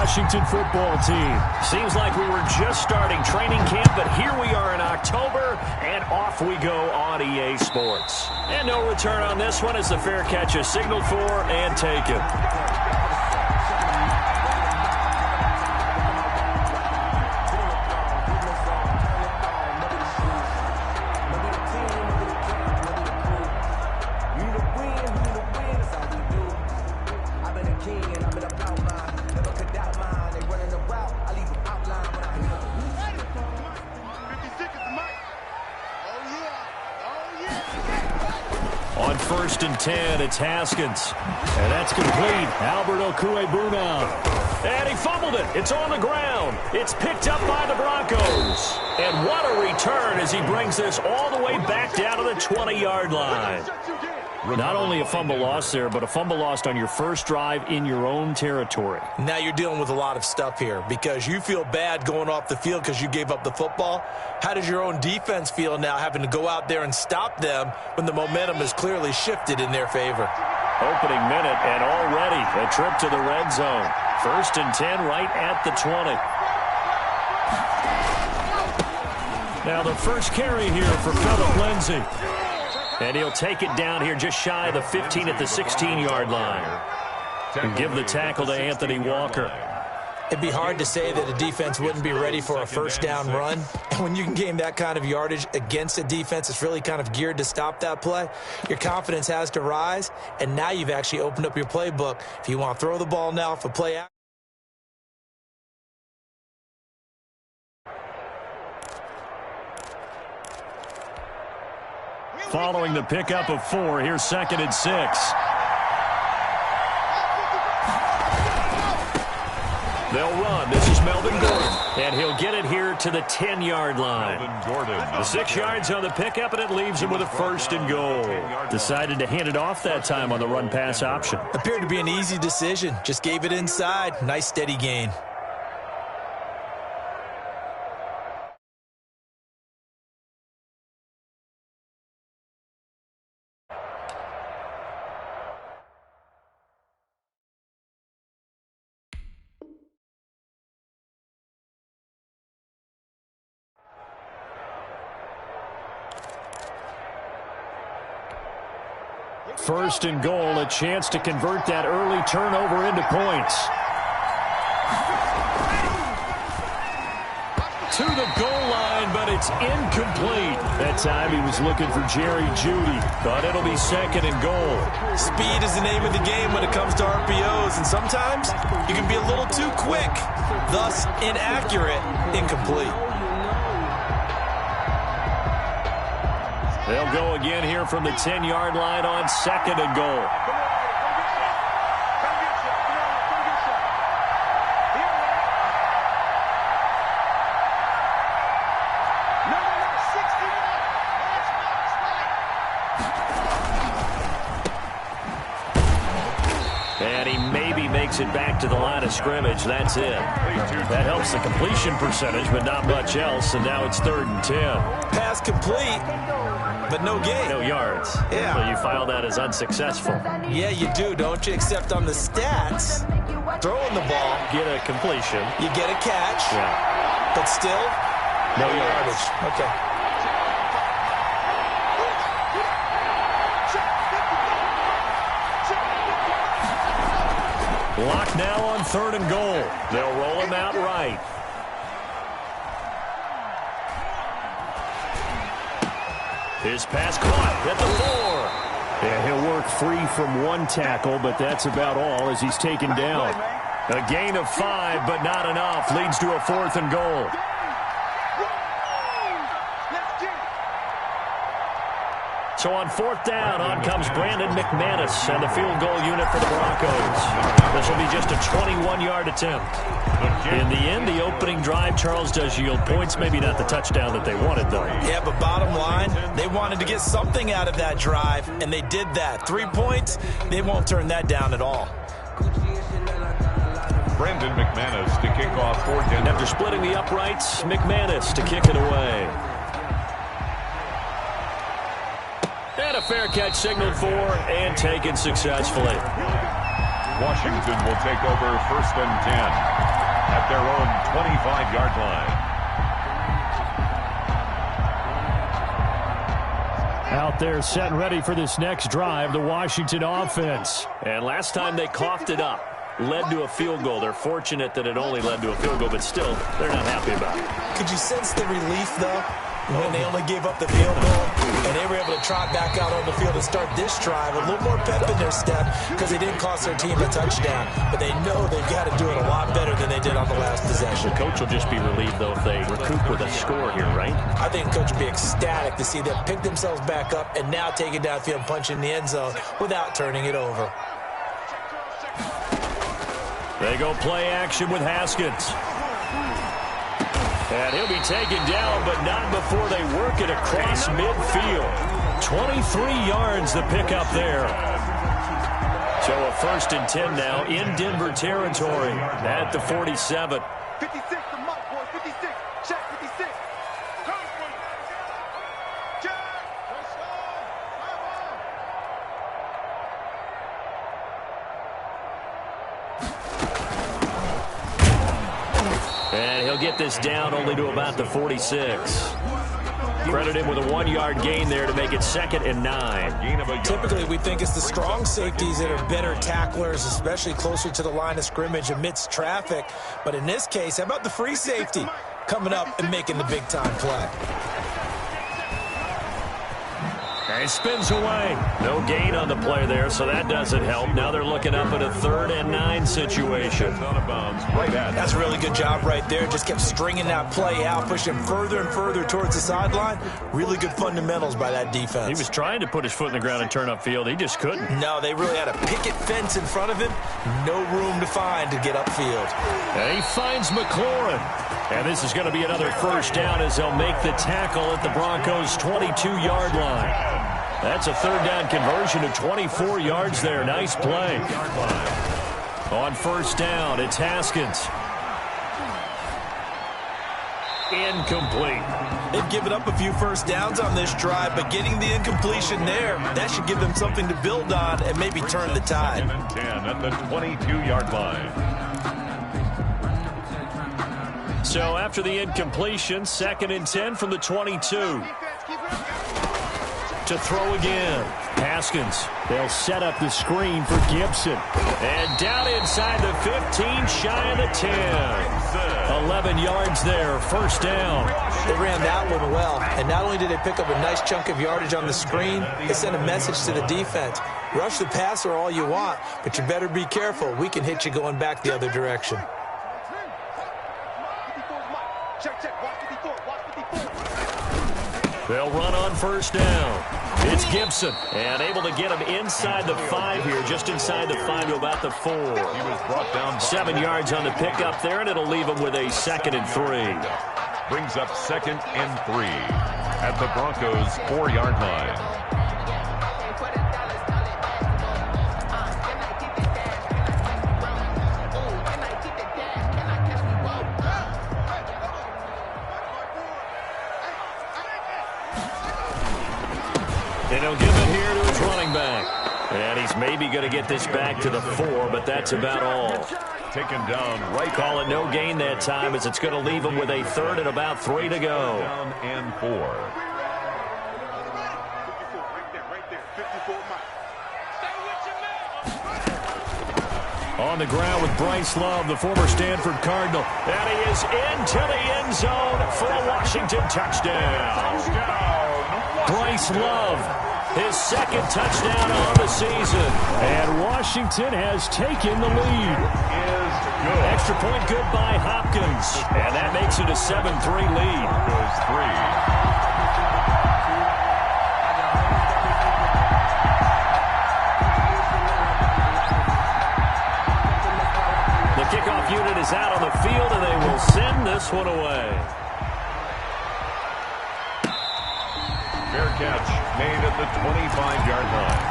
Washington football team. Seems like we were just starting training camp, but here we are in October, and off we go on EA Sports. And no return on this one as the fair catch is signaled for and taken. On 1st and 10, it's Haskins. And that's complete. Albert Okwuegbunam. And he fumbled it. It's on the ground. It's picked up by the Broncos. And what a return as he brings this all the way back down to the 20-yard line. Not only a fumble loss there, but a fumble lost on your first drive in your own territory. Now you're dealing with a lot of stuff here because you feel bad going off the field because you gave up the football. How does your own defense feel now having to go out there and stop them when the momentum has clearly shifted in their favor? Opening minute and already a trip to the red zone. 1st and 10 right at the 20. Now the first carry here for Phillip Lindsay. And he'll take it down here just shy of the 15 at the 16-yard line. And give the tackle to Anthony Walker. It'd be hard to say that a defense wouldn't be ready for a first down run. And when you can gain that kind of yardage against a defense that's really kind of geared to stop that play, your confidence has to rise. And now you've actually opened up your playbook. If you want to throw the ball now for play out. Following the pickup of 4, here's 2nd and 6. They'll run. This is Melvin Gordon. And he'll get it here to the 10-yard line. The 6 yards on the pickup, and it leaves him with a 1st and goal. Decided to hand it off that time on the run-pass option. Appeared to be an easy decision. Just gave it inside. Nice steady gain. First and goal, a chance to convert that early turnover into points. To the goal line, but it's incomplete. That time he was looking for Jerry Jeudy, but it'll be 2nd and goal. Speed is the name of the game when it comes to RPOs, and sometimes you can be a little too quick, thus inaccurate, incomplete. They'll go again here from the 10-yard line on 2nd and goal. And he maybe makes it back to the line of scrimmage. That's it. That helps the completion percentage, but not much else. And now it's 3rd and 10. Pass complete, but no gain. No yards. Yeah. So you file that as unsuccessful. Yeah, you do, don't you? Except on the stats, throwing the ball, Get a completion. you get a catch, Yeah. but still, No yardage. Okay. Locked now on 3rd and goal. They'll roll him out right. His pass caught at the 4. Yeah, he'll work free from one tackle, but that's about all as he's taken down. A gain of 5, but not enough. Leads to a 4th and goal. So on 4th down, on comes Brandon McManus and the field goal unit for the Broncos. This will be just a 21-yard attempt. In the end, the opening drive, Charles, does yield points. Maybe not the touchdown that they wanted, though. Yeah, but bottom line, they wanted to get something out of that drive, and they did that. 3 points, they won't turn that down at all. Brandon McManus to kick off for Denver. After splitting the uprights, McManus to kick it away. And a fair catch signaled for and taken successfully. Washington will take over 1st and 10. at their own 25-yard line. Out there set and ready for this next drive, the Washington offense. And last time they coughed it up, led to a field goal. They're fortunate that it only led to a field goal, but still, they're not happy about it. Could you sense the relief, though, when they only gave up the field goal and they were able to trot back out on the field and start this drive? A little more pep in their step because they didn't cost their team a touchdown, but they know they've got to do it a lot better than they did on the last possession. The coach will just be relieved, though, if they recoup with a score here, right? I think the coach will be ecstatic to see them pick themselves back up and now take it downfield and punch in the end zone without turning it over. They go play action with Haskins. And he'll be taken down, but not before they work it across midfield. 23 yards the pickup there. So a 1st and 10 now in Denver territory at the 47. 56 from Mike, boy. 56. Check 56. And he'll get this down only to about the 46. Credit him with a 1-yard gain there to make it 2nd and 9. Typically, we think it's the strong safeties that are better tacklers, especially closer to the line of scrimmage amidst traffic. But in this case, how about the free safety coming up and making the big-time play? And he spins away. No gain on the play there, so that doesn't help. Now they're looking up at a 3rd and 9 situation. That's a really good job right there. Just kept stringing that play out, pushing further and further towards the sideline. Really good fundamentals by that defense. He was trying to put his foot in the ground and turn upfield. He just couldn't. No, they really had a picket fence in front of him. No room to find to get upfield. And he finds McLaurin. And this is going to be another 1st down as they'll make the tackle at the Broncos' 22-yard line. That's a 3rd down conversion of 24 yards there. Nice play. On 1st down, it's Haskins. Incomplete. They've given up a few 1st downs on this drive, but getting the incompletion there, that should give them something to build on and maybe turn the tide. 2nd and 10 at the 22-yard line. So after the incompletion, 2nd and 10 from the 22. To throw again. Haskins. They'll set up the screen for Gibson. And down inside the 15, shy of the 10. 11 yards there, 1st down. They ran that one well, and not only did they pick up a nice chunk of yardage on the screen, they sent a message to the defense. Rush the passer all you want, but you better be careful. We can hit you going back the other direction. They'll run on 1st down. It's Gibson. And able to get him inside the 5 here, just inside the 5 to about the 4. He was brought down 7 yards on the pickup there, and it'll leave him with a 2nd and 3. Brings up 2nd and 3 at the Broncos' 4-yard line. And he'll give it here to his running back. And he's maybe going to get this back to the 4, but that's about all. Taken down right. Call it no gain that time as it's going to leave him with a 3rd and about 3 to go. Down and 4. On the ground with Bryce Love, the former Stanford Cardinal. And he is into the end zone for a Washington touchdown. Bryce Love, his 2nd touchdown on the season. And Washington has taken the lead. Extra point good by Hopkins. And that makes it a 7-3 lead. Goes 3. Kickoff unit is out on the field, and they will send this one away. Fair catch made at the 25-yard line.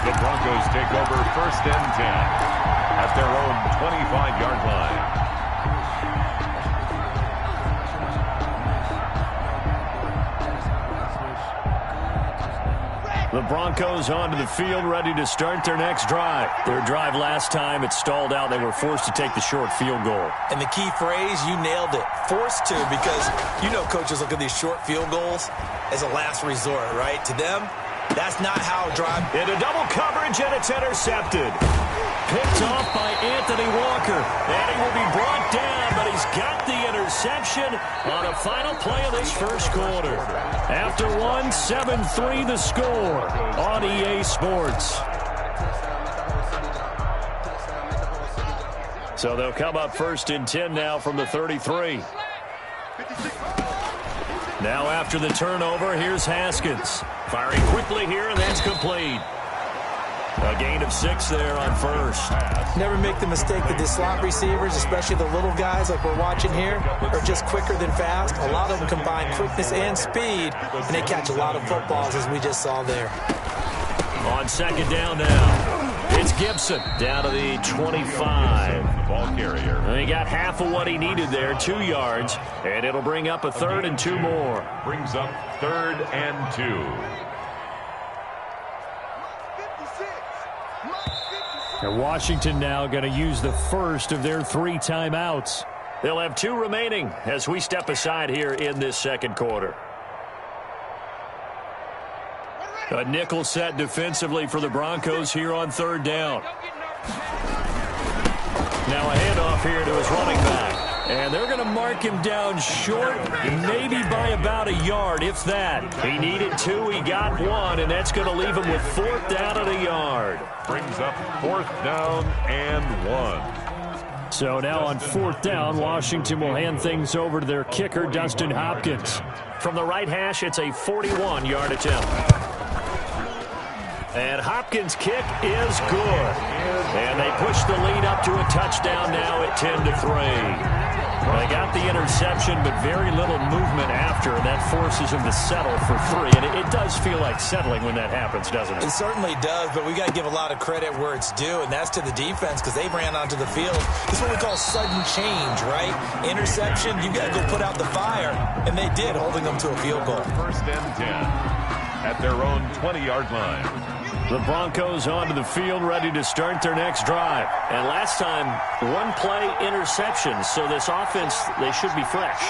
The Broncos take over 1st and 10 at their own 25-yard line. The Broncos onto the field, ready to start their next drive. Their drive last time, it stalled out. They were forced to take the short field goal. And the key phrase, you nailed it, forced to, because you know coaches look at these short field goals as a last resort, right? To them, that's not how drive. Into double coverage, and it's intercepted. Picked off by Anthony Walker. And he will be brought down, but he's got the interception on a final play of this first quarter. After one, 7-3 the score on EA Sports. So they'll come up 1st and 10 now from the 33. Now after the turnover, here's Haskins. Firing quickly here, and that's complete. A gain of 6 there on first. Never make the mistake that the slot receivers, especially the little guys like we're watching here, are just quicker than fast. A lot of them combine quickness and speed, and they catch a lot of footballs, as we just saw there. On second down now, it's Gibson down to the 25. Ball carrier. And he got half of what he needed there, 2 yards, and it'll bring up a 3rd and 2 more. Brings up 3rd and 2. And Washington now going to use the first of their 3 timeouts. They'll have 2 remaining as we step aside here in this second quarter. A nickel set defensively for the Broncos here on 3rd down. Now a handoff here to his running back. And they're going to mark him down short, maybe by about a yard, if that. He needed 2, he got 1, and that's going to leave him with 4th down and a yard. Brings up 4th down and 1. So now on 4th down, Washington will hand things over to their kicker, Dustin Hopkins. From the right hash, it's a 41-yard attempt. And Hopkins' kick is good. And they push the lead up to a touchdown now at 10-3. They got the interception, but very little movement after, and that forces them to settle for 3. And it does feel like settling when that happens, doesn't it? It certainly does, but we got to give a lot of credit where it's due, and that's to the defense, because they ran onto the field. This is what we call sudden change, right? Interception, you got to go put out the fire, and they did, holding them to a field goal. 1st and 10 at their own 20-yard line. The Broncos onto the field, ready to start their next drive. And last time, 1-play interception. So this offense, they should be fresh.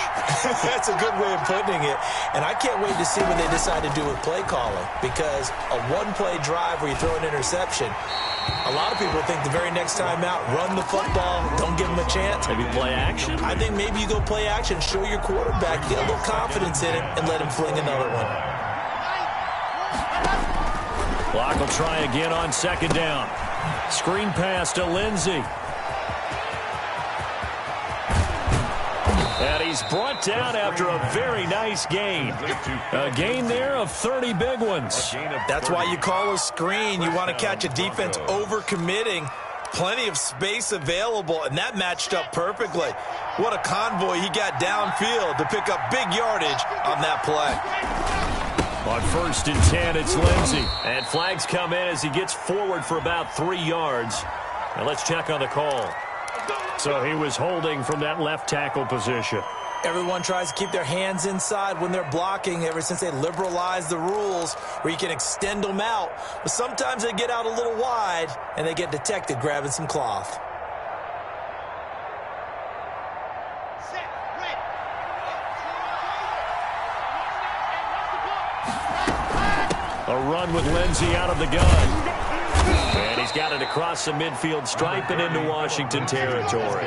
That's a good way of putting it. And I can't wait to see what they decide to do with play calling. Because a 1-play drive where you throw an interception, a lot of people think the very next time out, run the football, don't give them a chance. Maybe play action? I think maybe you go play action, show your quarterback, get a little confidence in it, and let him fling another one. Clock will try again on 2nd down. Screen pass to Lindsey. And he's brought down after a very nice gain. A gain there of 30 big ones. That's why you call a screen. You want to catch a defense overcommitting. Plenty of space available, and that matched up perfectly. What a convoy he got downfield to pick up big yardage on that play. On 1st and 10, it's Lindsey. And flags come in as he gets forward for about 3 yards. Now let's check on the call. So he was holding from that left tackle position. Everyone tries to keep their hands inside when they're blocking ever since they liberalized the rules where you can extend them out. But sometimes they get out a little wide and they get detected grabbing some cloth. A run with Lindsey out of the gun. And he's got it across the midfield stripe and into Washington territory.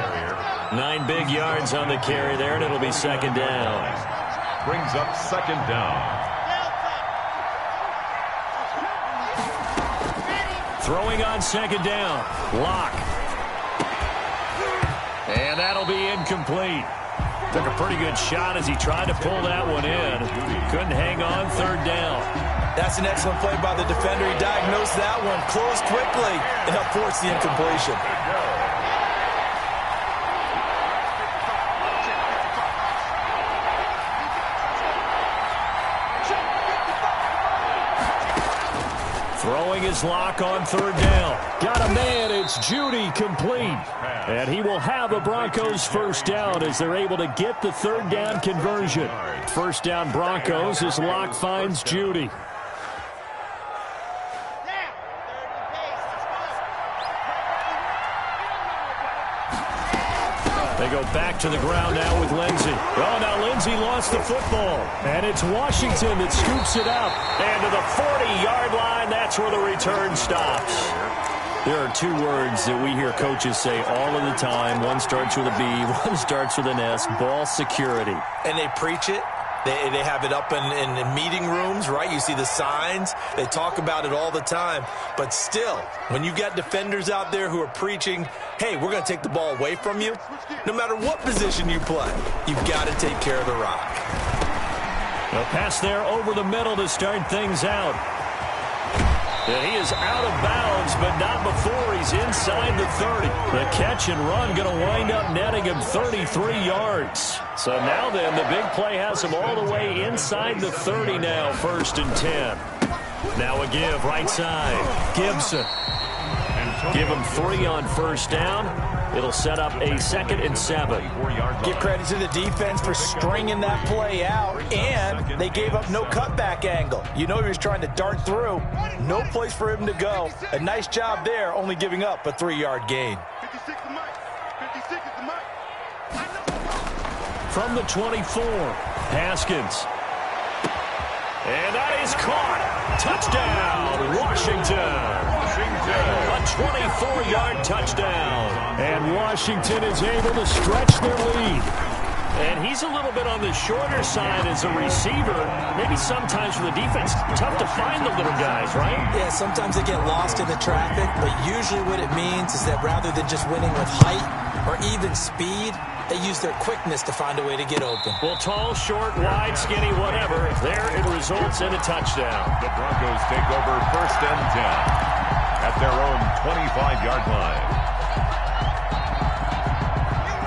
9 big yards on the carry there, and it'll be 2nd down. Brings up 2nd down. Throwing on 2nd down. Lock. And that'll be incomplete. Took a pretty good shot as he tried to pull that one in. Couldn't hang on 3rd down. That's an excellent play by the defender. He diagnosed that one, closed quickly, and helped force the incompletion. Throwing his lock on 3rd down. Got a man. It's Judy complete. And he will have a Broncos 1st down as they're able to get the 3rd down conversion. 1st down Broncos as Lock finds Judy. back to the ground now with Lindsey. Oh, now Lindsey lost the football. And it's Washington that scoops it up. And to the 40-yard line, that's where the return stops. There are two words that we hear coaches say all of the time. One starts with a B, one starts with an S, ball security. And they preach it. They have it up in meeting rooms, right? You see the signs. They talk about it all the time. But still, when you've got defenders out there who are preaching, hey, we're going to take the ball away from you, no matter what position you play, you've got to take care of the rock. A pass there over the middle to start things out. And he is out of bounds, but not before he's inside the 30. The catch and run going to wind up netting him 33 yards. So now then, the big play has him all the way inside the 30 now, 1st and 10. Now a give right side. Gibson. Give him 3 on 1st down. It'll set up a 2nd and 7. Give credit to the defense for stringing that play out, and they gave up no cutback angle. You know he was trying to dart through. No place for him to go. A nice job there, only giving up a 3-yard gain. From the 24, Haskins. And that is caught. Touchdown, Washington. A 24-yard touchdown. And Washington is able to stretch their lead. And he's a little bit on the shorter side as a receiver. Maybe sometimes for the defense, tough to find the little guys, right? Yeah, sometimes they get lost in the traffic, but usually what it means is that rather than just winning with height or even speed, they use their quickness to find a way to get open. Well, tall, short, wide, skinny, whatever, there it results in a touchdown. The Broncos take over 1st and 10 at their own 25-yard line.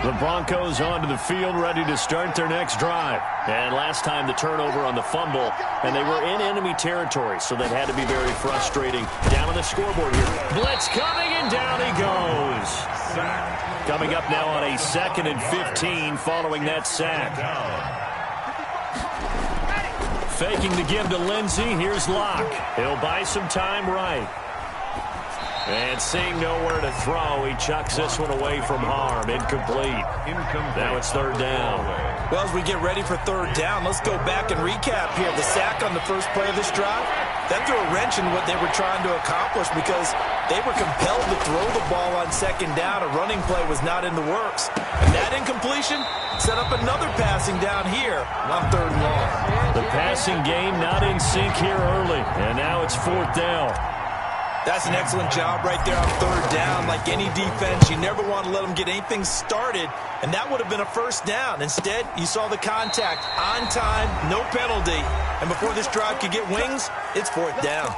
The Broncos onto the field, ready to start their next drive. And last time the turnover on the fumble, and they were in enemy territory, so that had to be very frustrating. Down on the scoreboard here. Blitz coming, and down he goes. Coming up now on a 2nd and 15 following that sack. Faking the give to Lindsey. Here's Locke. He'll buy some time right. And seeing nowhere to throw, he chucks this one away from harm. Incomplete. Now it's 3rd down. Well, as we get ready for 3rd down, let's go back and recap here. The sack on the first play of this drive, that threw a wrench in what they were trying to accomplish because they were compelled to throw the ball on 2nd down. A running play was not in the works. And that incompletion set up another passing down here on 3rd and long. The passing game not in sync here early, and now it's 4th down. That's an excellent job right there on 3rd down. Like any defense, you never want to let them get anything started, and that would have been a 1st down. Instead, you saw the contact on time, no penalty, and before this drive could get wings, it's 4th down.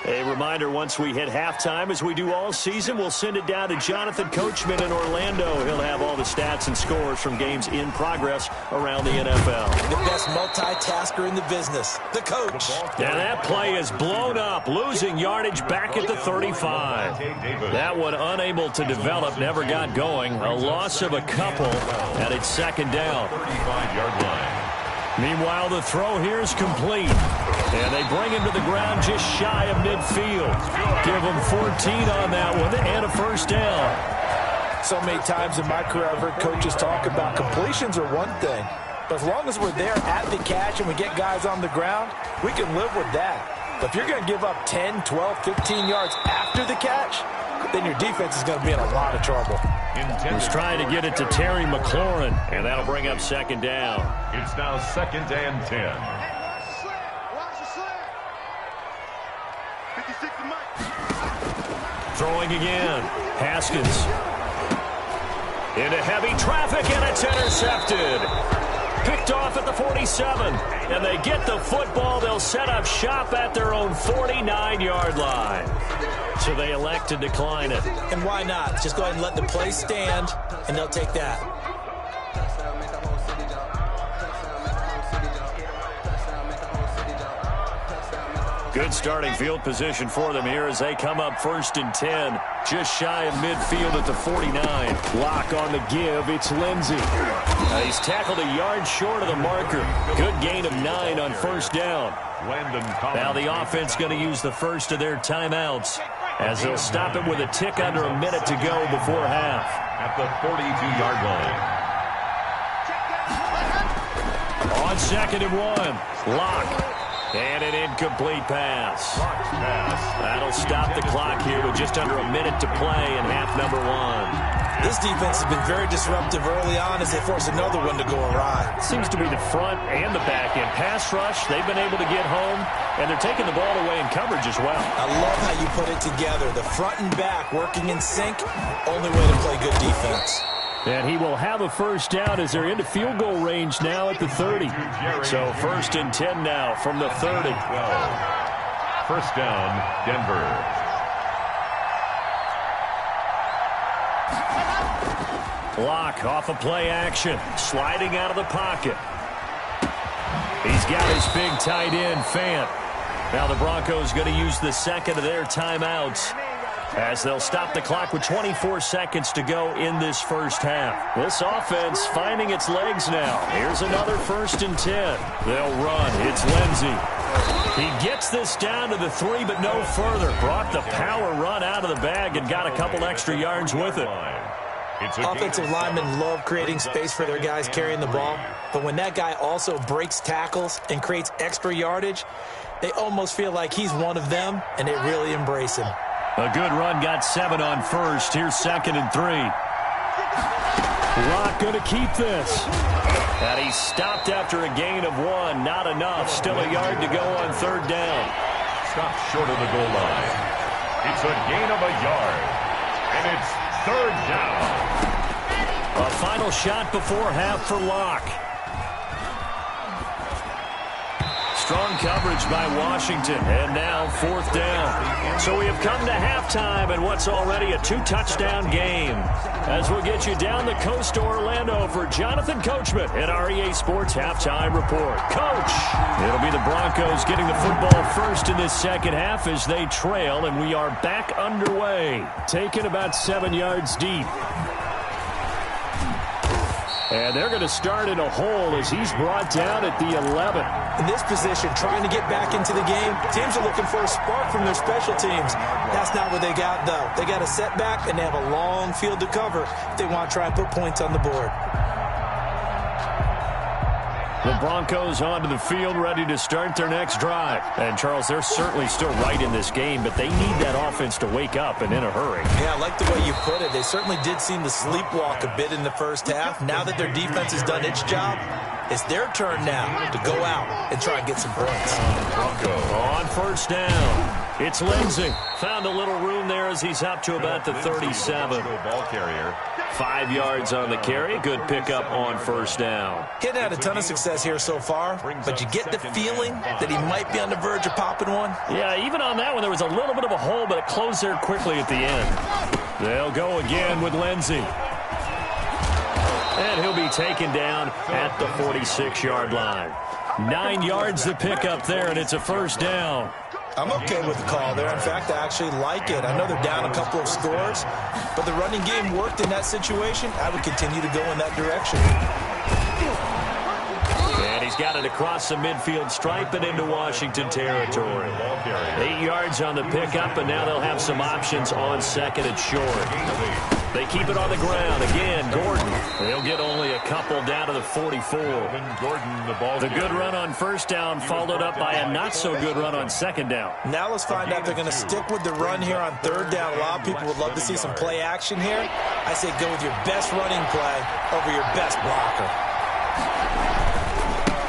A reminder, once we hit halftime, as we do all season, we'll send it down to Jonathan Coachman in Orlando. He'll have all the stats and scores from games in progress around the NFL. The best multitasker in the business, the coach. And that play is blown up, losing yardage back at the 35. That one unable to develop, never got going. A loss of a couple, and it's 2nd down. 35-yard line. Meanwhile, the throw here is complete. And they bring him to the ground just shy of midfield. Give him 14 on that one and a 1st down. So many times in my career, I've heard coaches talk about completions are one thing. But as long as we're there at the catch and we get guys on the ground, we can live with that. But if you're going to give up 10, 12, 15 yards after the catch, then your defense is going to be in a lot of trouble. He's trying to get it to Terry McLaurin, and that'll bring up 2nd down. It's now 2nd and 10. Throwing again. Haskins. Into heavy traffic, and it's intercepted. Picked off at the 47. And they get the football. They'll set up shop at their own 49-yard line. So they elect to decline it. And why not? Just go ahead and let the play stand, and they'll take that. Good starting field position for them here as they come up 1st and 10. Just shy of midfield at the 49. Lock on the give. It's Lindsey. He's tackled a yard short of the marker. Good gain of 9 on 1st down. Now the offense going to use the first of their timeouts. as they'll stop it with a tick under a minute to go before half. At the 42-yard line. On 2nd and 1, Locke. And an incomplete pass. That'll stop the clock here with just under a minute to play in half number 1. This defense has been very disruptive early on as they force another one to go awry. Seems to be the front and the back end. Pass rush, they've been able to get home, and they're taking the ball away in coverage as well. I love how you put it together. The front and back working in sync, only way to play good defense. And he will have a first down as they're into field goal range now at the 30. So 1st and 10 now from the 30. First down, Denver. Locke off a play action, sliding out of the pocket. He's got his big tight end, Fant. Now the Broncos going to use the second of their timeouts, as they'll stop the clock with 24 seconds to go in this first half. This offense finding its legs now. Here's another 1st and 10. They'll run. It's Lindsey. He gets this down to the 3, but no further. Brought the power run out of the bag and got a couple extra yards with it. Offensive linemen love creating space for their guys carrying the ball, but when that guy also breaks tackles and creates extra yardage, they almost feel like he's one of them, and they really embrace him. A good run, got 7 on 1st. Here's 2nd and 3. Locke going to keep this. And he's stopped after a gain of 1. Not enough. Still a yard to go on 3rd down. Stopped short of the goal line. It's a gain of a yard. And it's 3rd down. A final shot before half for Locke. Strong coverage by Washington, and now 4th down. So we have come to halftime in what's already a 2-touchdown game. As we'll get you down the coast to Orlando for Jonathan Coachman at our EA Sports Halftime Report. Coach, it'll be the Broncos getting the football first in this second half as they trail, and we are back underway. Taken about 7 yards deep. And they're going to start in a hole as he's brought down at the 11. In this position, trying to get back into the game, teams are looking for a spark from their special teams. That's not what they got, though. They got a setback, and they have a long field to cover if they want to try and put points on the board. The Broncos onto the field, ready to start their next drive. And, Charles, they're certainly still right in this game, but they need that offense to wake up and in a hurry. Yeah, I like the way you put it. They certainly did seem to sleepwalk a bit in the first half. Now that their defense has done its job, it's their turn now to go out and try and get some points. On 1st down, it's Lindsey. Found a little room there as he's up to about the 37. Ball carrier. 5 yards on the carry. Good pickup on 1st down. He hadn't had a ton of success here so far, but you get the feeling that he might be on the verge of popping one. Yeah, even on that one, there was a little bit of a hole, but it closed there quickly at the end. They'll go again with Lindsey. And he'll be taken down at the 46-yard line. 9 yards to pick up there, and it's a 1st down. I'm okay with the call there. In fact, I actually like it. I know they're down a couple of scores, but the running game worked in that situation. I would continue to go in that direction. And he's got it across the midfield stripe and into Washington territory. 8 yards on the pickup, and now they'll have some options on 2nd and short. They keep it on the ground. Again, Gordon. They'll get only a couple down to the 44. The good run on 1st down followed up by a not-so-good run on 2nd down. Now let's find out if they're going to stick with the run here on 3rd down. A lot of people would love to see some play action here. I say go with your best running play over your best blocker.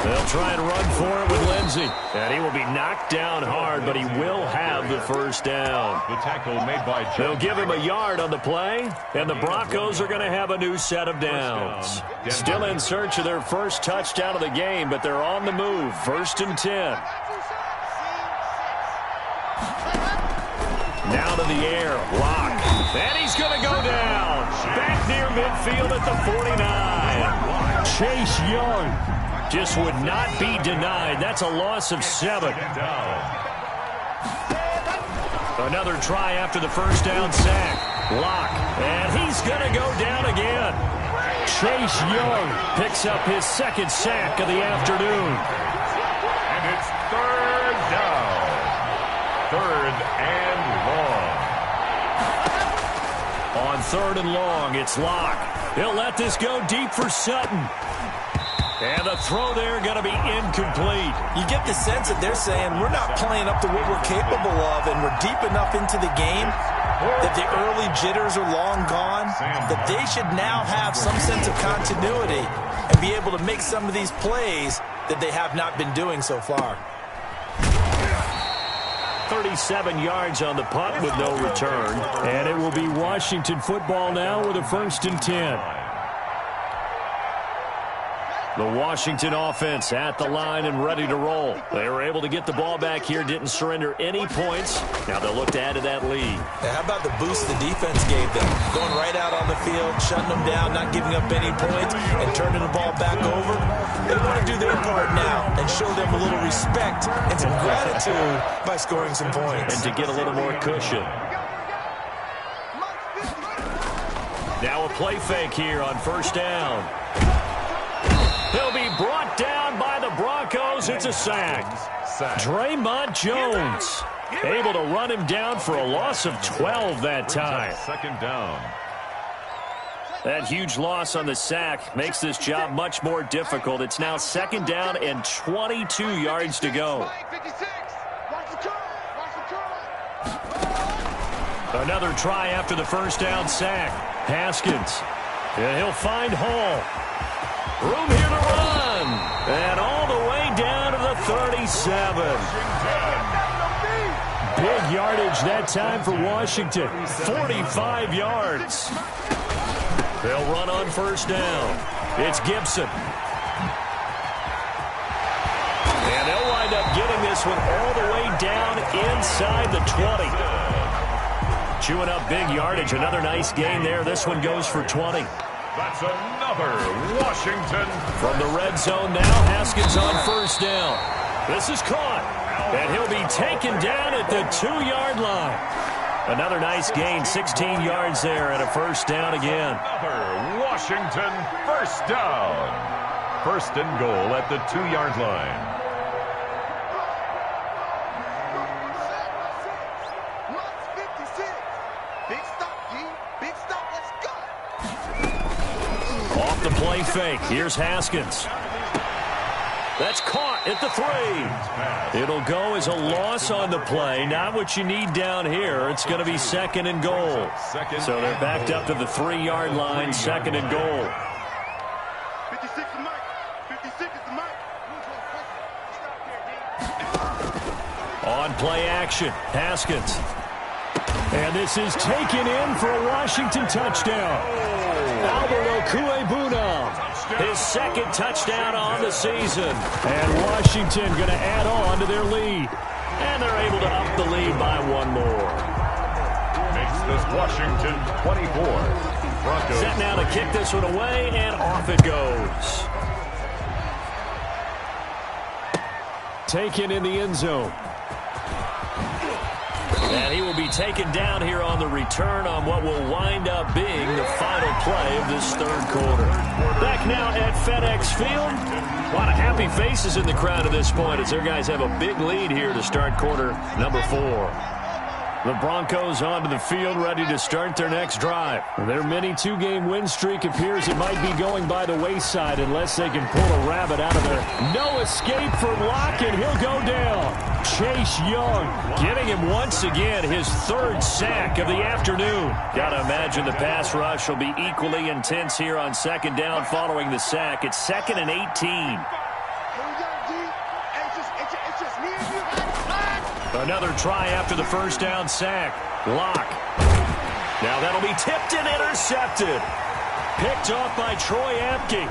They'll try and run for it with Lindsey. And he will be knocked down hard, but he will have the 1st down. The tackle made by Joe. They'll give him a yard on the play, and the Broncos are going to have a new set of downs. Still in search of their first touchdown of the game, but they're on the move. 1st and 10. Now to the air. Locke. And he's going to go down. Back near midfield at the 49. Chase Young just would not be denied. That's a loss of 7. Another try after the 1st down sack. Locke. And he's going to go down again. Chase Young picks up his 2nd sack of the afternoon. And it's 3rd down. 3rd and long. On 3rd and long, it's Locke. He'll let this go deep for Sutton. And the throw there going to be incomplete. You get the sense that they're saying we're not playing up to what we're capable of, and we're deep enough into the game that the early jitters are long gone, that they should now have some sense of continuity and be able to make some of these plays that they have not been doing so far. 37 yards on the punt with no return. And it will be Washington football now with a 1st and 10. The Washington offense at the line and ready to roll. They were able to get the ball back here, didn't surrender any points. Now they'll look to add to that lead. Now, how about the boost the defense gave them? Going right out on the field, shutting them down, not giving up any points, and turning the ball back over. They want to do their part now and show them a little respect and some gratitude by scoring some points. And to get a little more cushion. Now a play fake here on 1st down. He'll be brought down by the Broncos. It's a sack. Draymond Jones able to run him down for a loss of 12 that time. 2nd down. That huge loss on the sack makes this job much more difficult. It's now 2nd down and 22 yards to go. Another try after the 1st down sack. Haskins. And he'll find Hall. Room here to run. And all the way down to the 37. Big yardage that time for Washington. 45 yards. They'll run on 1st down. It's Gibson. And they'll wind up getting this one all the way down inside the 20. Chewing up big yardage. Another nice gain there. This one goes for 20. That's another Washington. From the red zone now, Haskins on 1st down. This is caught. And he'll be taken down at the 2-yard line. Another nice gain, 16 yards there, and a 1st down again. Another Washington 1st down. 1st and goal at the 2-yard line. Off the play fake. Here's Haskins. That's caught at the 3. It'll go as a loss on the play. Not what you need down here. It's going to be 2nd and goal. So they're backed up to the 3-yard line, 2nd and goal. 56 is Mike. 56 is the Mike. On play action, Haskins. And this is taken in for a Washington touchdown. Albert Okwuegbunam, his 2nd touchdown on the season. And Washington going to add on to their lead. And they're able to up the lead by 1 more. Makes this Washington 24. Broncos. Set now to kick this one away, and off it goes. Taken in the end zone. And he will be taken down here on the return on what will wind up being the final play of this 3rd quarter. Back now at FedEx Field. A lot of happy faces in the crowd at this point as their guys have a big lead here to start quarter number 4. The Broncos onto the field ready to start their next drive. Their mini 2-game win streak appears it might be going by the wayside unless they can pull a rabbit out of there. No escape from Locke, and he'll go down. Chase Young getting him once again his 3rd sack of the afternoon. Gotta imagine the pass rush will be equally intense here on 2nd down following the sack. It's 2nd and 18. Another try after the 1st down sack. Locke. Now that'll be tipped and intercepted. Picked off by Troy Apke.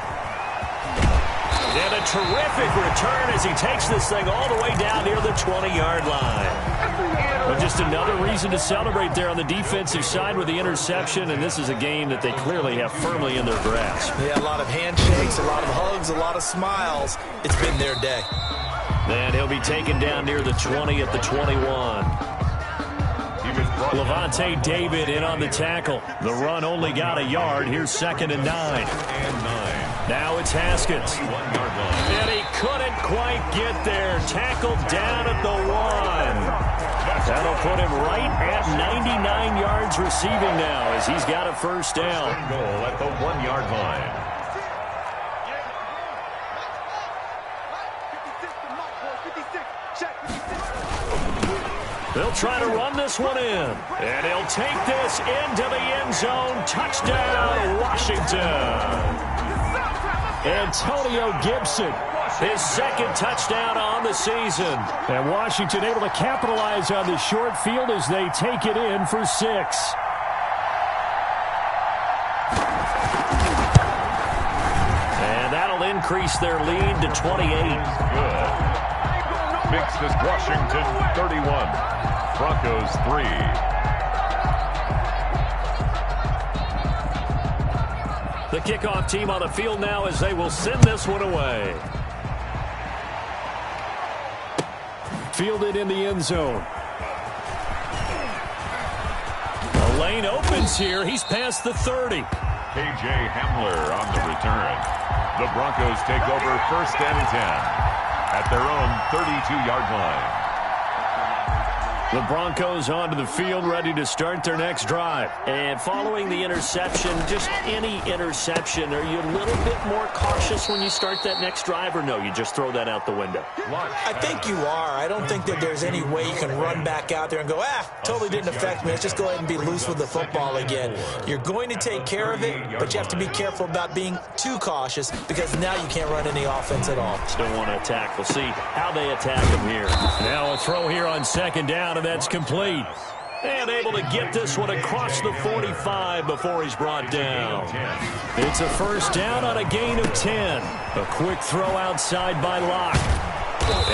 And a terrific return as he takes this thing all the way down near the 20-yard line. But just another reason to celebrate there on the defensive side with the interception, and this is a game that they clearly have firmly in their grasp. Yeah, a lot of handshakes, a lot of hugs, a lot of smiles. It's been their day. And he'll be taken down near the 20 at the 21. Levante David in on the tackle. The run only got a yard. Here's 2nd and 9. Now it's Haskins. And he couldn't quite get there. Tackled down at the 1. That'll put him right at 99 yards receiving now as he's got a first down. First and goal at the 1-yard line. They'll try to run this one in. And he'll take this into the end zone. Touchdown, Washington. Antonio Gibson, his second touchdown on the season. And Washington able to capitalize on the short field as they take it in for 6. And that'll increase their lead to 28. Good. Makes this Washington 31. Broncos 3. The kickoff team on the field now as they will send this one away. Fielded in the end zone. A lane opens here. He's past the 30. K.J. Hamler on the return. The Broncos take over first and 10 at their own 32-yard line. The Broncos onto the field, ready to start their next drive. And following the interception, just any interception, are you a little bit more cautious when you start that next drive, or no, you just throw that out the window? I think you are. I don't think that there's any way you can run back out there and go, totally didn't affect me. Let's just go ahead and be loose with the football again. You're going to take care of it, but you have to be careful about being too cautious because now you can't run any offense at all. Still want to attack. We'll see how they attack him here. Now a throw here on second down, and that's complete. And able to get this one across the 45 before he's brought down. It's a first down on a gain of 10. A quick throw outside by Locke.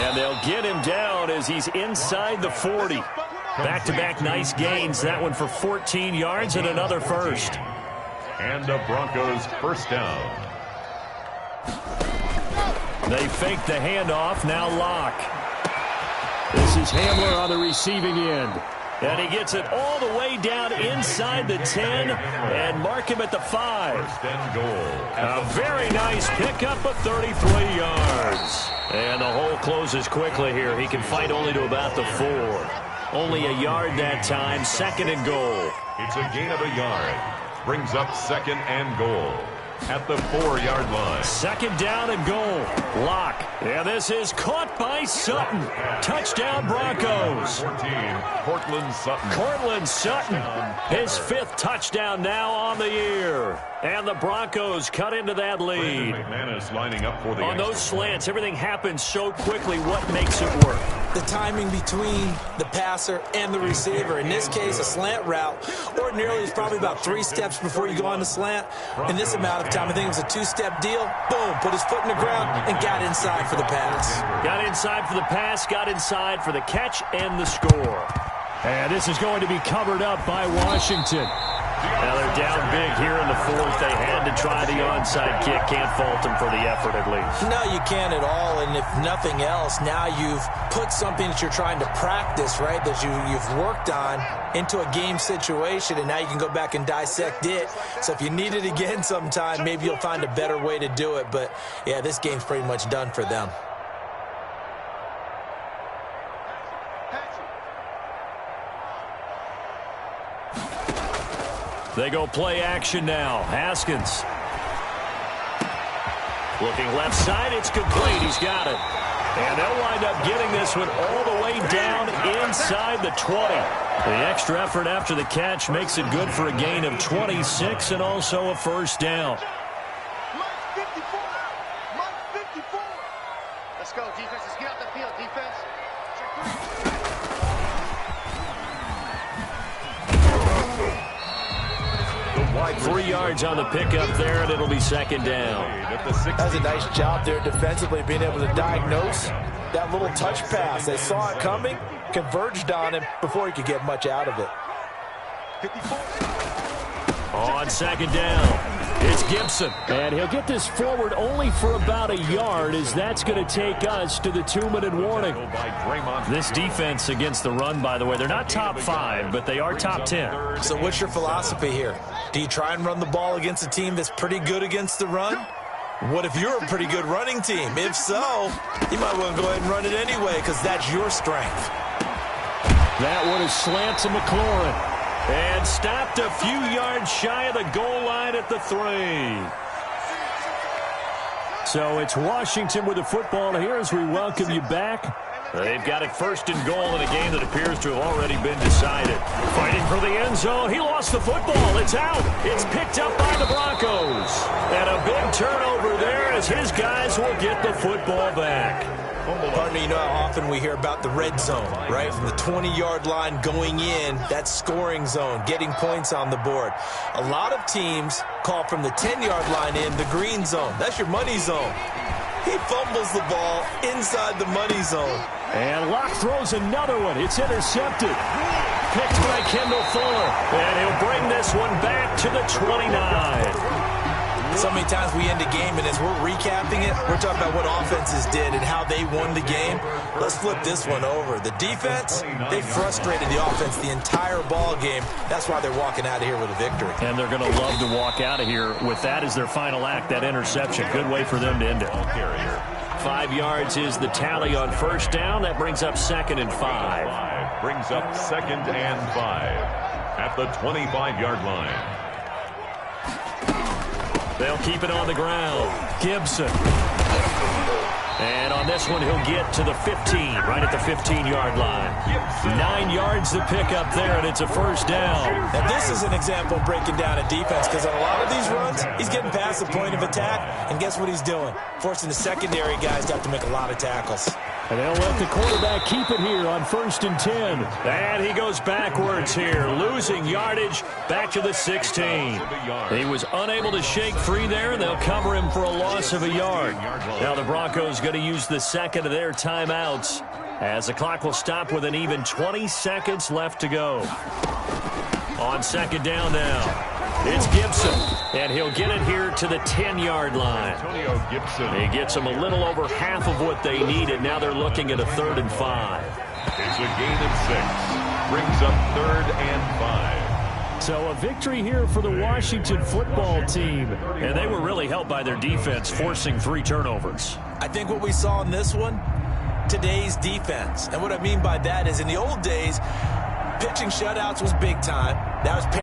And they'll get him down as he's inside the 40. Back-to-back nice gains. That one for 14 yards and another first. And the Broncos first down. They fake the handoff. Now Locke. This is Hamler on the receiving end. And he gets it all the way down inside the 10 and mark him at the 5. First and goal. A very nice pickup of 33 yards. And the hole closes quickly here. He can fight only to about the 4. Only a yard that time. Second and goal. It's a gain of a yard. Brings up second and goal at the 4-yard line. Second down and goal. Locke. And this is caught by Sutton. Touchdown Broncos. 14, Cortland Sutton. Cortland Sutton, his 5th touchdown now on the year. And the Broncos cut into that lead. McManus lining up for the on those slants, everything happens so quickly. What makes it work? The timing between the passer and the receiver. In this case, a slant route. Ordinarily, it's probably about 3 steps before you go on the slant. In this amount of time, I think it was a 2-step deal. Boom, put his foot in the ground and got inside for the pass. Got inside for the pass, got inside for the catch and the score. And this is going to be covered up by Washington. Now they're down big here in the 4th. They had to try the onside kick. Can't fault them for the effort at least. No, you can't at all. And if nothing else, now you've put something that you're trying to practice, right, that you've worked on into a game situation, and now you can go back and dissect it. So if you need it again sometime, maybe you'll find a better way to do it. But, yeah, this game's pretty much done for them. They go play action now. Haskins. Looking left side. It's complete. He's got it. And they'll wind up getting this one all the way down inside the 20. The extra effort after the catch makes it good for a gain of 26 and also a first down. Mike 54. Mike 54. Let's go, defense. Let's get out the field, defense. Check 3. 3 yards on the pickup there, and it'll be second down. That was a nice job there defensively, being able to diagnose that little touch pass. They saw it coming, converged on him before he could get much out of it. 54. On second down, it's Gibson. And he'll get this forward only for about a yard, as that's going to take us to the 2-minute warning. This defense against the run, by the way, they're not top 5, but they are top 10. So what's your philosophy here? Do you try and run the ball against a team that's pretty good against the run? What if you're a pretty good running team? If so, you might want to go ahead and run it anyway because that's your strength. That one is slant to McLaurin. And stopped a few yards shy of the goal line at the 3. So it's Washington with the football here as we welcome you back. They've got it first and goal in a game that appears to have already been decided. Fighting for the end zone. He lost the football. It's out. It's picked up by the Broncos. And a big turnover there as his guys will get the football back. Partner, you know how often we hear about the red zone, right? From the 20-yard line going in, that scoring zone, getting points on the board. A lot of teams call from the 10-yard line in the green zone. That's your money zone. He fumbles the ball inside the money zone. And Locke throws another one. It's intercepted. Picked by Kendall Fuller. And he'll bring this one back to the 29. So many times we end a game, and as we're recapping it, we're talking about what offenses did and how they won the game. Let's flip this one over. The defense, they frustrated the offense the entire ball game. That's why they're walking out of here with a victory. And they're going to love to walk out of here with that as their final act, that interception. Good way for them to end it. 5 yards is the tally on first down. That brings up 2nd and 5. Brings up 2nd and 5 at the 25-yard line. They'll keep it on the ground. Gibson. And on this one, he'll get to the 15, right at the 15-yard line. 9 yards to pick up there, and it's a first down. Now, this is an example of breaking down a defense, because on a lot of these runs, he's getting past the point of attack, and guess what he's doing? Forcing the secondary guys to have to make a lot of tackles. And they'll let the quarterback keep it here on 1st and 10. And he goes backwards here, losing yardage back to the 16. He was unable to shake free there, and they'll cover him for a loss of a yard. Now the Broncos going to use the second of their timeouts as the clock will stop with an even 20 seconds left to go. On 2nd down now. It's Gibson, and he'll get it here to the 10-yard line. He gets them a little over half of what they needed. Now they're looking at a 3rd and 5. It's a gain of 6. Brings up 3rd and 5. So a victory here for the Washington football team. And they were really helped by their defense, forcing 3 turnovers. I think what we saw in this one, today's defense. And what I mean by that is in the old days, pitching shutouts was big time. That was